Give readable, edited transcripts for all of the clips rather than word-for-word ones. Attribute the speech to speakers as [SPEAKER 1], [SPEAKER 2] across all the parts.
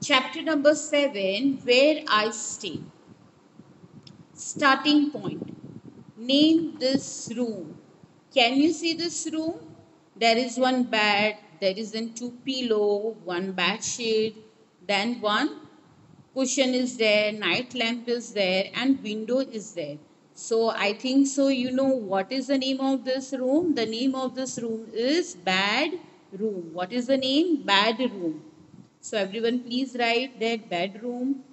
[SPEAKER 1] Chapter number 7, Where I Stay. Starting point. Name this room. Can you see this room? There is one bed, there is then two pillow, one bed sheet, then one cushion is there, night lamp is there, and window is there. So I think so you know what is the name of this room? The name of this room is bed room. What is the name? Bed room. So everyone please write that bedroom.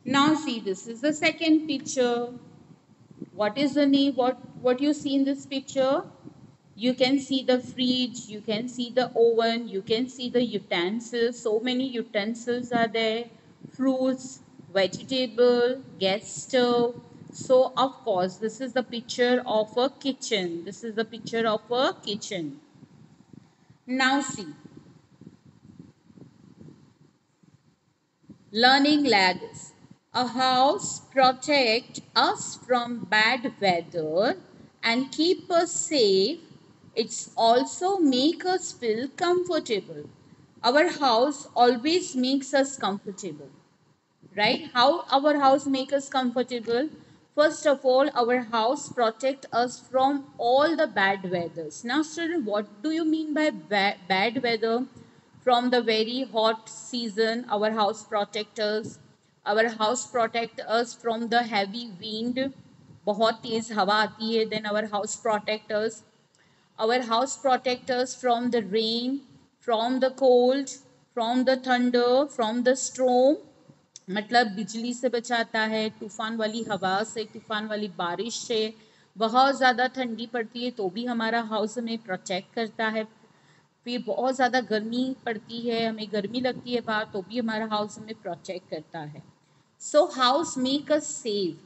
[SPEAKER 1] Now see, this is the second picture. What is the name? What you see in this picture? You can see the fridge, you can see the oven, you can see the utensils. So many utensils are there. Fruits, vegetable, gas stove. So of course, this is the picture of a kitchen. This is the picture of a kitchen. Now see, learning lags. A house protect us from bad weather and keep us safe. It's also make us feel comfortable. Our house always makes us comfortable, right? How our house make us comfortable? First of all, our house protect us from all the bad weathers. Now student, what do you mean by bad weather? From the very hot season, our house protect us. Our house protect us from the heavy wind. बहुत तेज हवा आती है, then our house protect us. Our house protect us from the rain, from the cold, from the thunder, from the storm. मतलब बिजली से बचाता है, तूफान वाली हवा से, तूफान वाली बारिश से, बहुत ज़्यादा ठंडी पड़ती है तो भी हमारा हाउस हमें प्रोटेक्ट करता है। फिर बहुत ज़्यादा गर्मी पड़ती है, हमें गर्मी लगती है बाहर, तो भी हमारा हाउस हमें प्रोटेक्ट करता है। सो हाउस मेक अस सेफ।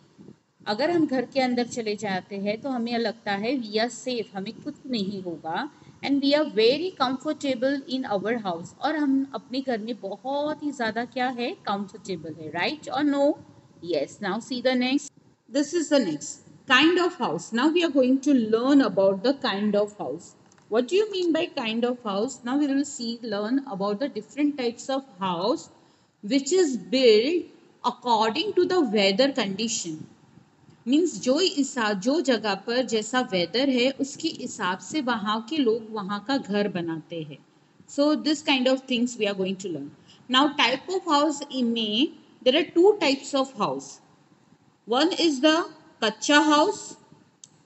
[SPEAKER 1] अगर हम घर के अंदर चले जाते हैं तो हमें लगता है वी आर सेफ, हमें कुछ नहीं होगा, and we are very comfortable in our house. और हम अपने घर में बहुत ही ज़्यादा क्या है, कंफर्टेबल है, राइट और no? Yes. Now see the next. This is the next kind of house. Now we are going to learn about the kind of house. What do you mean by kind of house? Now we will learn about the different types of house which is built according to the weather condition. Means जो जगह पर जैसा weather है उसके हिसाब से वहाँ के लोग वहाँ का घर बनाते हैं. So this kind of things we are going to learn. Now type of house में there are two types of house. One is the kacha house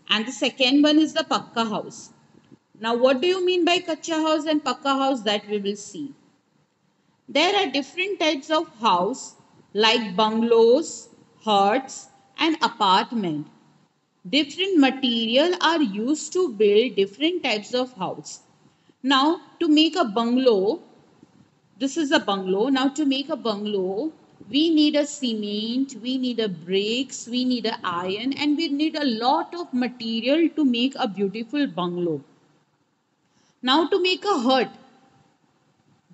[SPEAKER 1] and the second one is the pakka house. Now what do you mean by kacha house and pakka house? That we will see. There are different types of house like bungalows, huts and apartment. Different material are used to build different types of house. Now to make a bungalow, this is a bungalow. Now to make a bungalow, we need a cement, we need a bricks, we need a iron and we need a lot of material to make a beautiful bungalow. Now to make a hut,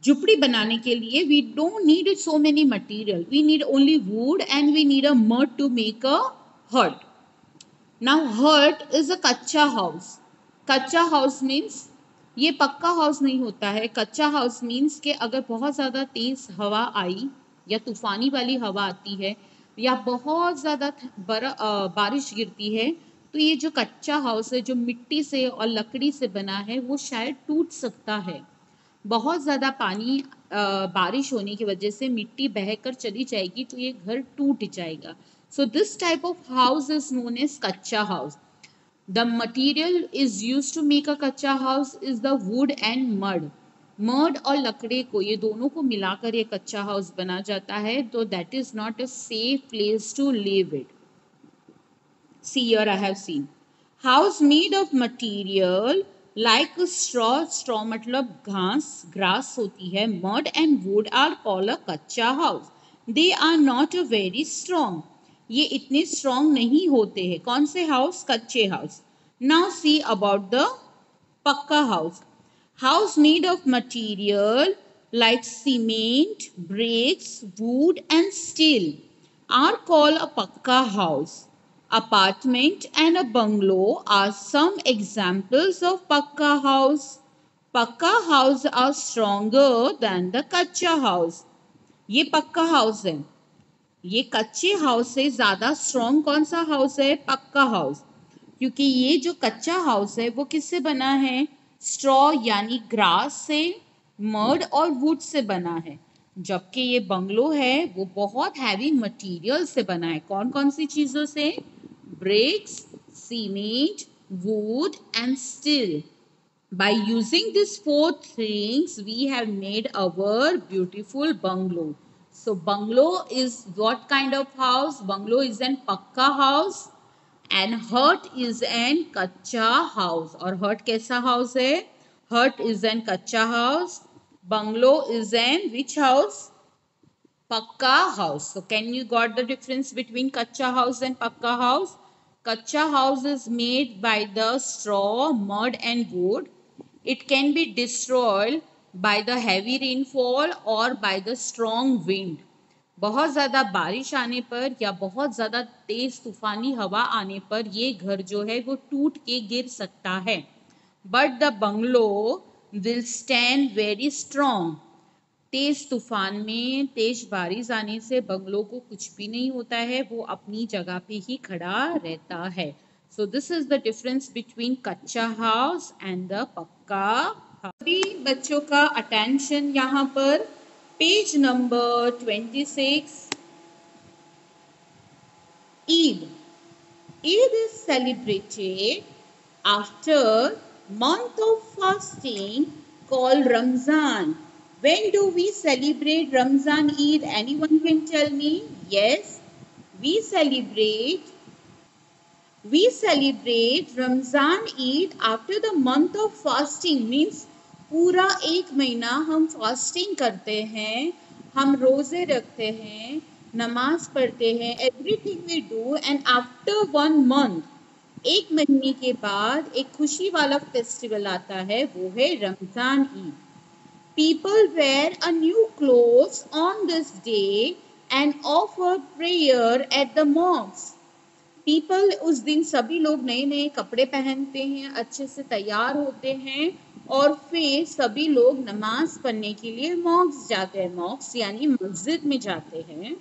[SPEAKER 1] झुपड़ी बनाने के लिए we don't need so many material. We need only wood and we need a mud to make a hut. Now hut is a कच्चा house. कच्चा house means ये पक्का house नहीं होता है. कच्चा हाउस मीन्स कि अगर बहुत ज़्यादा तेज हवा आई या तूफानी वाली हवा आती है या बहुत ज़्यादा बारिश गिरती है तो ये जो कच्चा हाउस है जो मिट्टी से और लकड़ी से बना है वो शायद टूट सकता है. बहुत ज़्यादा पानी बारिश होने की वजह से मिट्टी बहकर चली जाएगी तो ये घर टूट जाएगा. So this type of house is known as kutcha house. The material is use to make a kutcha house is the wood and mud. Mud और लकड़े को ये दोनों को मिलाकर ये कच्चा हाउस बना जाता है. तो that is not a safe place to live it. See here I have seen house made of material like straw. Straw मतलब घास, grass होती है. Mud and wood are called a कच्चा house. They are not a very strong. ये इतने strong नहीं होते हैं. कौन से house? कच्चे house. Now see about the पक्का house. House made of material like cement, bricks, wood and steel are called a pakka house. Apartment and a bungalow are some examples of pakka house. Pakka house are stronger than the kacha house. ये पक्का house है। ये कच्चे house से ज्यादा strong कौन सा house है? पक्का हाउस। क्योंकि ये जो कच्चा हाउस है वो किससे बना है? स्ट्रॉ यानी ग्रास से, मड और वुड से बना है। जबकि ये बंगलो है वो बहुत हैवी मटेरियल से बना है। कौन कौन सी चीजों से? Bricks, cement, wood and steel. By using these four things, we have made our beautiful bungalow. So bungalow is what kind of house? Bungalow is an pakka house and hut is an kacha house. और hut कैसा house है? Hut is an kacha house. Bungalow is an which house? Pakka house. So can you got the difference between kacha house and pakka house? Kacha house is made by the straw, mud and wood. It can be destroyed by the heavy rainfall or by the strong wind. बहुत ज़्यादा बारिश आने पर या बहुत ज़्यादा तेज तूफानी हवा आने पर ये घर जो है वो टूट के गिर सकता है। But the bungalow will stand very strong. तेज तूफान में, तेज बारिश आने से बंगलों को कुछ भी नहीं होता है, वो अपनी जगह पे ही खड़ा रहता है। So this is the difference between कच्चा हाउस एंड द पक्का हाउस। सभी बच्चों का अटेंशन यहाँ पर, page number 26। Eid. Eid is celebrated after month of fasting called Ramzan. When do we celebrate Ramzan Eid? Anyone can tell me? Yes, we celebrate Ramzan Eid after the month of fasting. Means पूरा एक महीना हम fasting करते हैं, हम रोजे रखते हैं, नमाज पढ़ते हैं, everything we do, and after 1 month, एक महीने के बाद एक खुशी वाला फेस्टिवल आता है, वो है Ramzan Eid. People wear a new clothes on this day and offer prayer at the mosque. People उस दिन सभी लोग नए नए कपड़े पहनते हैं, अच्छे से तैयार होते हैं और फिर सभी लोग नमाज पढ़ने के लिए मॉस्क जाते हैं। मॉस्क यानी मस्जिद में जाते हैं।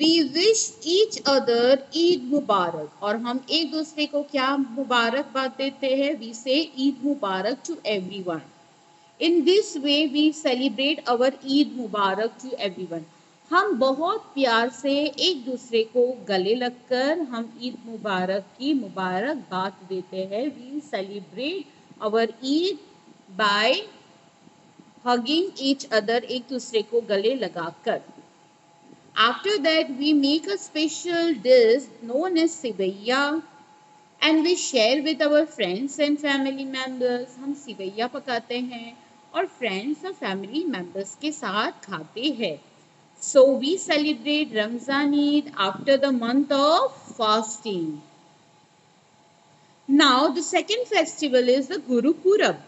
[SPEAKER 1] We wish each other Eid मुबारक, और हम एक दूसरे को क्या मुबारकबाद देते हैं? We say Eid Mubarak to everyone. In this way we celebrate our Eid Mubarak to everyone. हम बहुत प्यार से एक दूसरे को गले लगकर हम ईद मुबारक की मुबारकबाद देते हैं। We celebrate our Eid by hugging each other, एक दूसरे को गले लगाकर। After that we make a special dish known as sevaiyan and we share with our friends and family members. हम सिवैया पकाते हैं और फ्रेंड्स और फैमिली मेंबर्स के साथ खाते हैं। So we celebrate Ramzan Eid after the month of fasting. Now the second festival is the Guru Purab.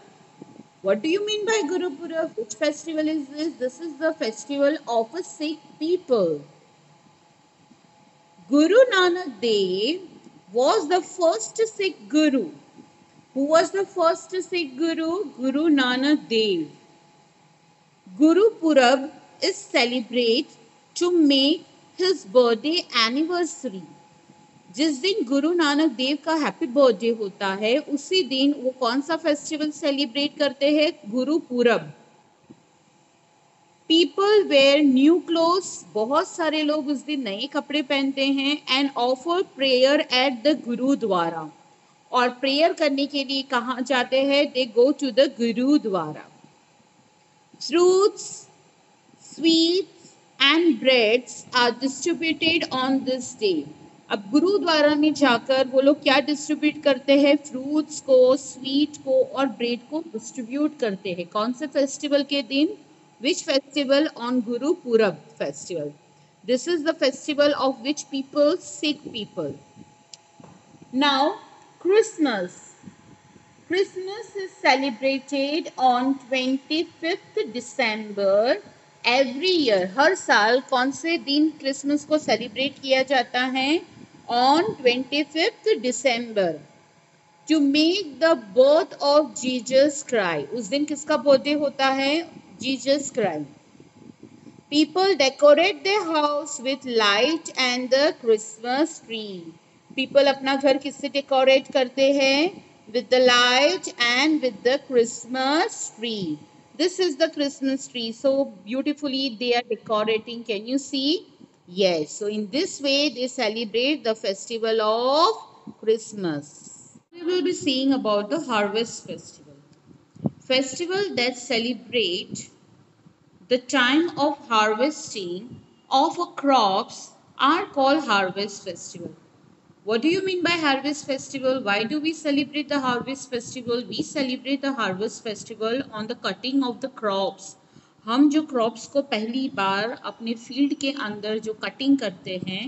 [SPEAKER 1] What do you mean by Guru Purab? Which festival is this? This is the festival of a Sikh people. Guru Nanak Dev was the first Sikh Guru. Who was the first Sikh Guru? Guru Nanak Dev. Guru Purab is celebrated to make his birthday anniversary. जिस दिन गुरु नानक देव का happy birthday होता है, उसी दिन वो कौन सा फेस्टिवल सेलिब्रेट करते हैं? गुरु पूरब। पीपल वेयर न्यू क्लोथ्स, बहुत सारे लोग उस दिन नए कपड़े पहनते हैं, and offer prayer at the gurdwara, और प्रेयर करने के लिए कहाँ जाते हैं? They go to the gurdwara. Fruits, sweets and breads are distributed on this day. अब गुरुद्वारा में जाकर वो लोग क्या डिस्ट्रीब्यूट करते हैं? फ्रूट्स को, स्वीट को और ब्रेड को डिस्ट्रीब्यूट करते हैं। कौन से फेस्टिवल के दिन? Which festival? ऑन गुरु पूरब festival. This is the festival of which people? Sikh people. Now Christmas. Christmas is celebrated on 25th December every year. हर साल कौन से दिन क्रिसमस को सेलिब्रेट किया जाता है? On 25th December. To make the birth of Jesus Christ. उस दिन किसका बर्थडे होता है? Jesus Christ. People decorate their house with light and the Christmas tree. People अपना घर किससे decorate करते हैं? With the light and with the Christmas tree. This is the Christmas tree. So beautifully they are decorating. Can you see? Yes. So in this way they celebrate the festival of Christmas. We will be seeing about the harvest festival. Festival that celebrate the time of harvesting of crops are called harvest festival. What do you mean by harvest festival? Why do we celebrate the harvest festival? We celebrate the harvest festival on the cutting of the crops. हम जो crops को पहली बार अपने field के अंदर जो cutting करते हैं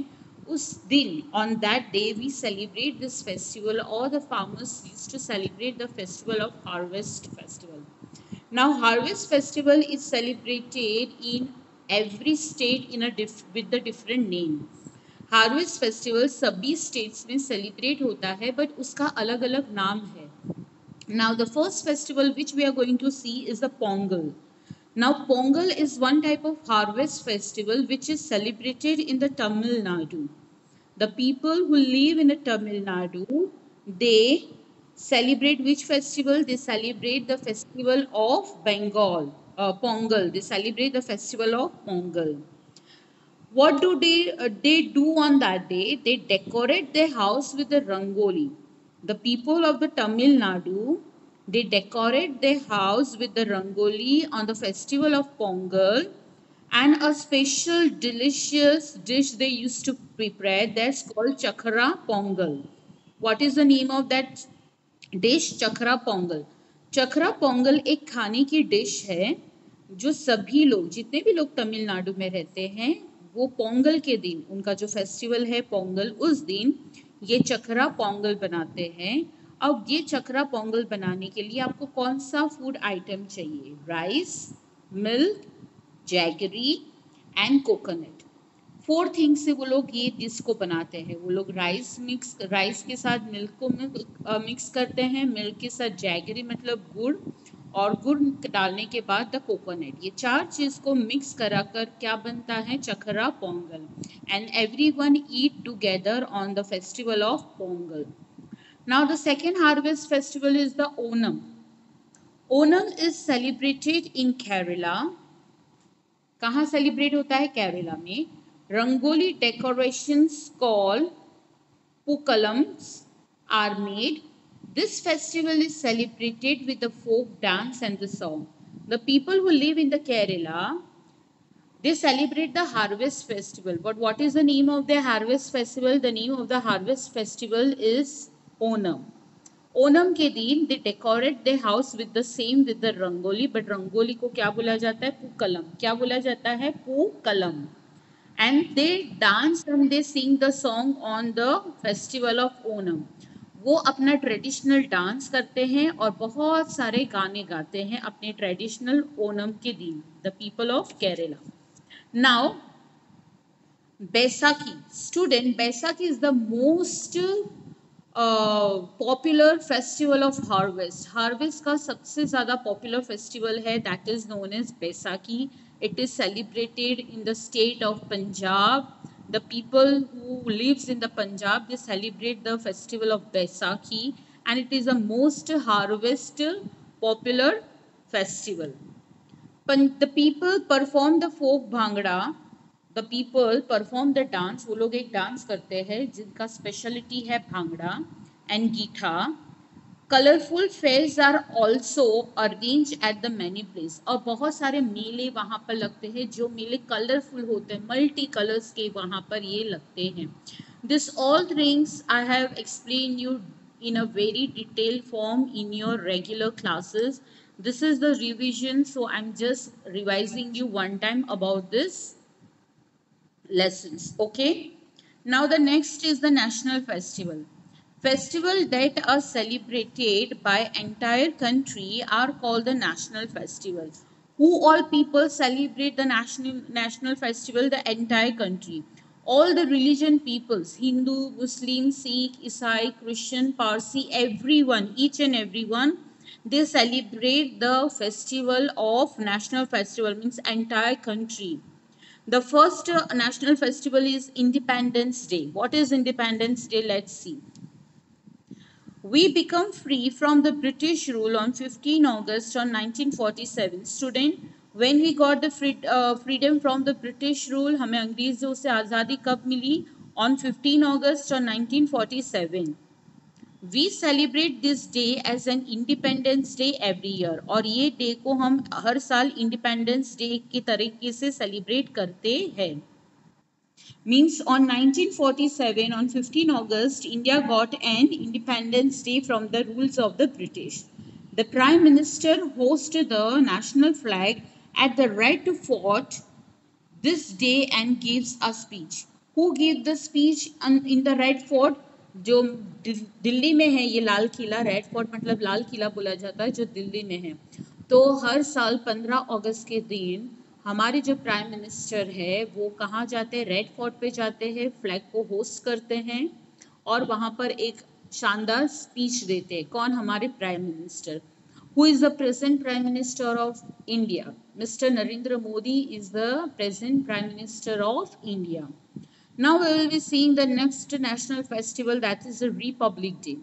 [SPEAKER 1] उस दिन on that day we celebrate this festival or the farmers used to celebrate the festival of harvest festival. Now, harvest festival is celebrated in every state in with the different name. Harvest festival सभी states में celebrate होता है but उसका अलग अलग नाम है. Now the first festival which we are going to see is the Pongal. Now Pongal is one type of harvest festival which is celebrated in the Tamil Nadu. The people who live in Tamil Nadu, they celebrate which festival? They celebrate the festival of Bengal, Pongal. They celebrate the festival of Pongal. What do they do on that day? They decorate their house with the rangoli. The people of the Tamil Nadu, they decorate their house with the rangoli on the festival of Pongal. And a special delicious dish they used to prepare that's called chakra pongal. What is the name of that dish? Chakkara pongal. Chakkara pongal एक खाने की dish है जो सभी लोग जितने भी लोग तमिलनाडु में रहते हैं वो पोंगल के दिन उनका जो फेस्टिवल है पोंगल उस दिन ये चखरा पोंगल बनाते हैं. अब ये चखरा पोंगल बनाने के लिए आपको कौन सा फूड आइटम चाहिए? Rice, milk, jaggery and coconut. 4 things से वो लोग ये डिश को बनाते हैं. वो लोग राइस के साथ मिल्क को मिक्स करते हैं, मिल्क के साथ जैगरी मतलब गुड़ और गुड़ डालने के बाद द कोकोनट. ये 4 चीज को मिक्स कराकर क्या बनता है? Chakkara pongal. And everyone eat together on the festival of Pongal. Now the second harvest festival is the Onam. Onam is celebrated in Kerala. कहाँ सेलिब्रेट होता है? केरला में. Rangoli decorations called pookalams are made. This festival is celebrated with the folk dance and the song. The people who live in the Kerala, they celebrate the harvest festival. But what is the name of their harvest festival? The name of the harvest festival is Onam. Onam के दिन they decorate they house with the same with the rangoli. But rangoli को क्या बोला जाता है? पूकलम. क्या बोला जाता है? Pookalam. And they dance and they sing the song on the festival of Onam. वो अपना ट्रेडिशनल डांस करते हैं और बहुत सारे गाने गाते हैं अपने ट्रेडिशनल ओनम के दिन. The people of Kerala. Now Baisakhi. Student, Baisakhi is the most popular festival of harvest. Harvest का सबसे ज़्यादा पॉपुलर फेस्टिवल है that is known as Baisakhi. It is celebrated in the state of Punjab. The people who lives in the Punjab, they celebrate the festival of Baisakhi and it is the most harvest popular festival. The people perform the folk bhangra. The people perform the dance. वो लोग एक dance करते हैं जिनका speciality है bhangra and giddha. Colourful fairs are also arrange at the many place. और बहुत सारे मेले वहाँ पर लगते हैं जो मेले कलरफुल होते हैं, मल्टी कलर्स के वहाँ पर ये लगते हैं. This all things I have explain you in a very detailed form in your regular classes. This is the revision, so I'm just revising you one time about this lessons. Okay, now the next is the national festival. Festival that are celebrated by entire country are called the national festival. Who all people celebrate the national festival? The entire country. All the religion peoples, Hindu, Muslim, Sikh, Isai, Christian, Parsi, everyone, each and everyone, they celebrate the festival of national festival, means entire country. The first national festival is Independence Day. What is Independence Day? Let's see. We become free from the British rule on 15 August on 1947. Student, when we got the freedom from the British rule, हमें अंग्रेजों से आज़ादी कब मिली? On 15 August on 1947. We celebrate this day as an Independence Day every year. और ये day को हम हर साल इंडिपेंडेंस डे के तरीके से सेलिब्रेट करते हैं. Means on 1947, on 15 August, India got an Independence Day from the rules of the British. The Prime Minister hosted the national flag at the Red Fort this day and gives a speech. Who gave the speech in the Red Fort? जो दिल्ली में है ये Lal Qila, red fort मतलब लाल किला बोला जाता है जो दिल्ली में है. तो हर साल 15 अगस्त के दिन हमारे जो प्राइम मिनिस्टर है वो कहाँ जाते हैं? रेड फोर्ट पे जाते हैं, फ्लैग को होस्ट करते हैं और वहाँ पर एक शानदार स्पीच देते हैं. कौन? हमारे prime minister. Who is the present Prime Minister of India? Mr. Narendra Modi is the present Prime Minister of India. Now we will be seeing the next national festival, that is the Republic Day.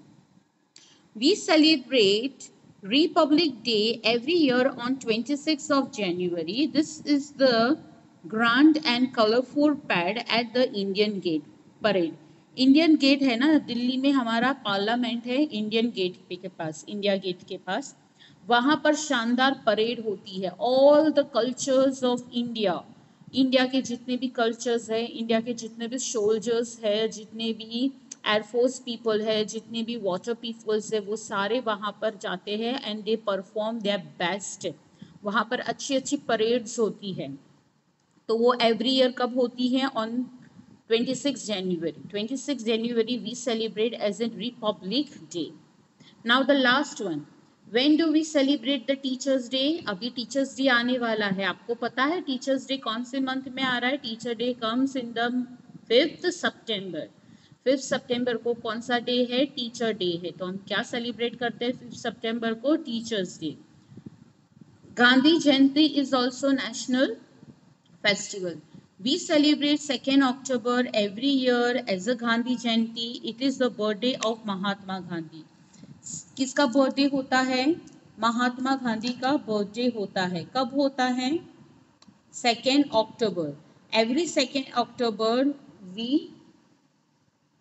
[SPEAKER 1] We celebrate Republic Day every year on 26th of January. This is the grand and colorful parade at the Indian Gate parade. Indian Gate है ना दिल्ली में, हमारा parliament है Indian gate के पास, India gate के पास. वहाँ पर शानदार परेड होती है. All the cultures of India, India के जितने भी कल्चर्स है, इंडिया के जितने भी सोल्जर्स है, जितने भी एयरफोर्स पीपल है, जितने भी वाटर पीपल्स है, वो सारे वहाँ पर जाते हैं and they perform their best. वहाँ पर अच्छी अच्छी परेड्स होती है. तो वो एवरी ईयर कब होती है? On 26 January. 26 January we celebrate as a Republic Day. Now the last one. When do we celebrate the Teachers Day? अभी टीचर्स डे आने वाला है. आपको पता है टीचर्स डे कौन से मंथ में आ रहा है? Teacher day comes in the 5th September. 5th September को कौन सा डे है? टीचर डे है. तो हम क्या सेलिब्रेट करते हैं 5th September को? Teachers day. Gandhi Jayanti is also national festival. We celebrate 2nd October every year as a Gandhi Jayanti. It is the birthday of Mahatma Gandhi. किसका बर्थडे होता है? महात्मा गांधी का बर्थडे होता है. कब होता है? 2nd October. Every 2nd October we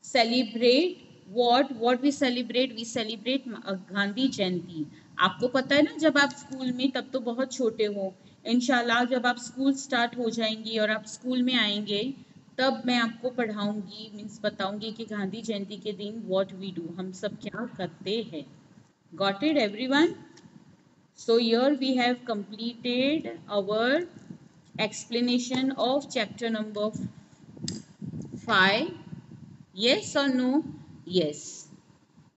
[SPEAKER 1] celebrate what we celebrate? We celebrate Gandhi जयंती. आपको पता है ना, जब आप स्कूल में, तब तो बहुत छोटे हो, इंशाल्लाह जब आप स्कूल स्टार्ट हो जाएंगी और आप स्कूल में आएंगे तब मैं आपको पढ़ाऊंगी, मीन्स बताऊंगी कि गांधी जयंती के दिन व्हाट वी डू, हम सब क्या करते हैं. Got it everyone? So here we have completed our explanation of chapter number 5. Yes or no? Yes.